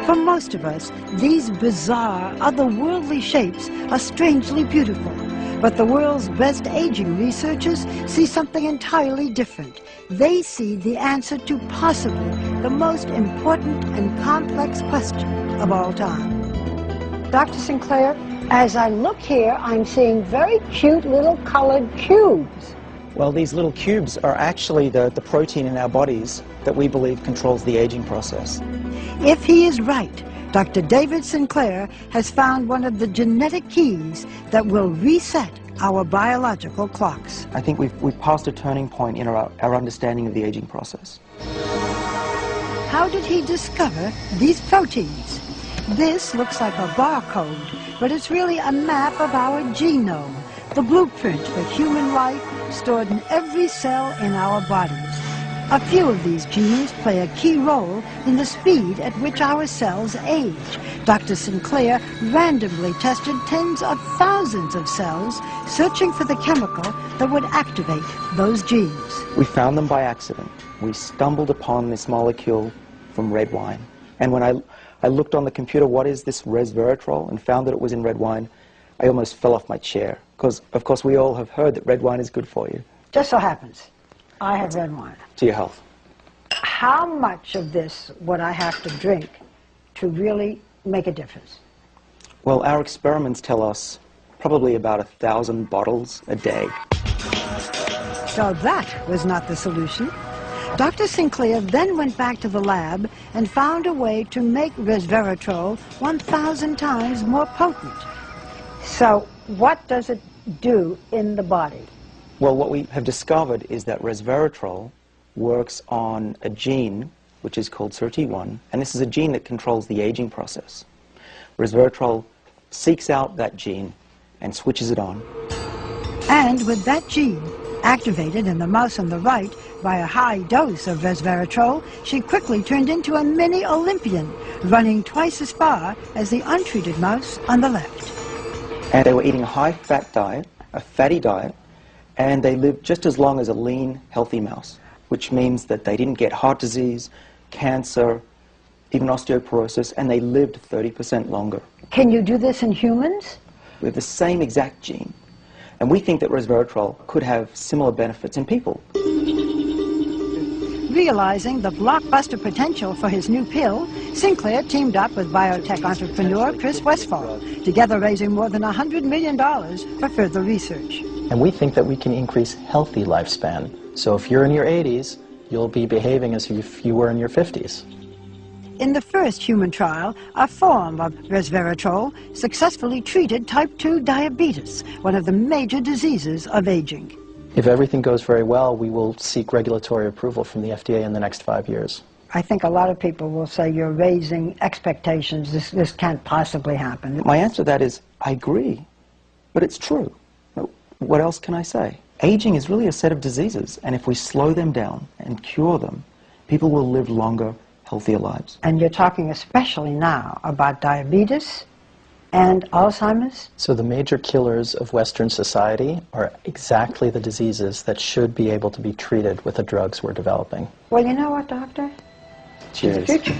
For most of us, these bizarre, otherworldly shapes are strangely beautiful. But the world's best aging researchers see something entirely different. They see the answer to possibly the most important and complex question of all time. Dr. Sinclair, as I look here, I'm seeing very cute little colored cubes. Well, these little cubes are actually the protein in our bodies that we believe controls the aging process. If he is right, Dr. David Sinclair has found one of the genetic keys that will reset our biological clocks. I think we've passed a turning point in our understanding of the aging process. How did he discover these proteins? This looks like a barcode, but it's really a map of our genome, the blueprint for human life stored in every cell in our bodies. A few of these genes play a key role in the speed at which our cells age. Dr. Sinclair randomly tested tens of thousands of cells, searching for the chemical that would activate those genes. We found them by accident. We stumbled upon this molecule from red wine. And when I looked on the computer, what is this resveratrol, and found that it was in red wine, I almost fell off my chair. Because, of course, we all have heard that red wine is good for you. Just so happens I have red wine. To your health. How much of this would I have to drink to really make a difference? Well, our experiments tell us probably about 1,000 bottles a day. So that was not the solution. Dr. Sinclair then went back to the lab and found a way to make resveratrol 1,000 times more potent. So what does it do in the body? Well, what we have discovered is that resveratrol works on a gene which is called SIRT1, and this is a gene that controls the aging process. Resveratrol seeks out that gene and switches it on. And with that gene activated in the mouse on the right by a high dose of resveratrol, she quickly turned into a mini Olympian, running twice as far as the untreated mouse on the left. And they were eating a high-fat diet, a fatty diet, and they lived just as long as a lean, healthy mouse, which means that they didn't get heart disease, cancer, even osteoporosis, and they lived 30% longer. Can you do this in humans? We have the same exact gene, and we think that resveratrol could have similar benefits in people. Realizing the blockbuster potential for his new pill, Sinclair teamed up with biotech entrepreneur Chris Westphal, together raising more than $100 million for further research. And we think that we can increase healthy lifespan. So if you're in your 80s, you'll be behaving as if you were in your 50s. In the first human trial, a form of resveratrol successfully treated type 2 diabetes, one of the major diseases of aging. If everything goes very well, we will seek regulatory approval from the FDA in the next 5 years. I think a lot of people will say you're raising expectations. This can't possibly happen. My answer to that is, I agree, but it's true. What else can I say? Aging is really a set of diseases, and if we slow them down and cure them, people will live longer, healthier lives. And you're talking especially now about diabetes and Alzheimer's? So the major killers of Western society are exactly the diseases that should be able to be treated with the drugs we're developing. Well, you know what, Doctor? Cheers. Future.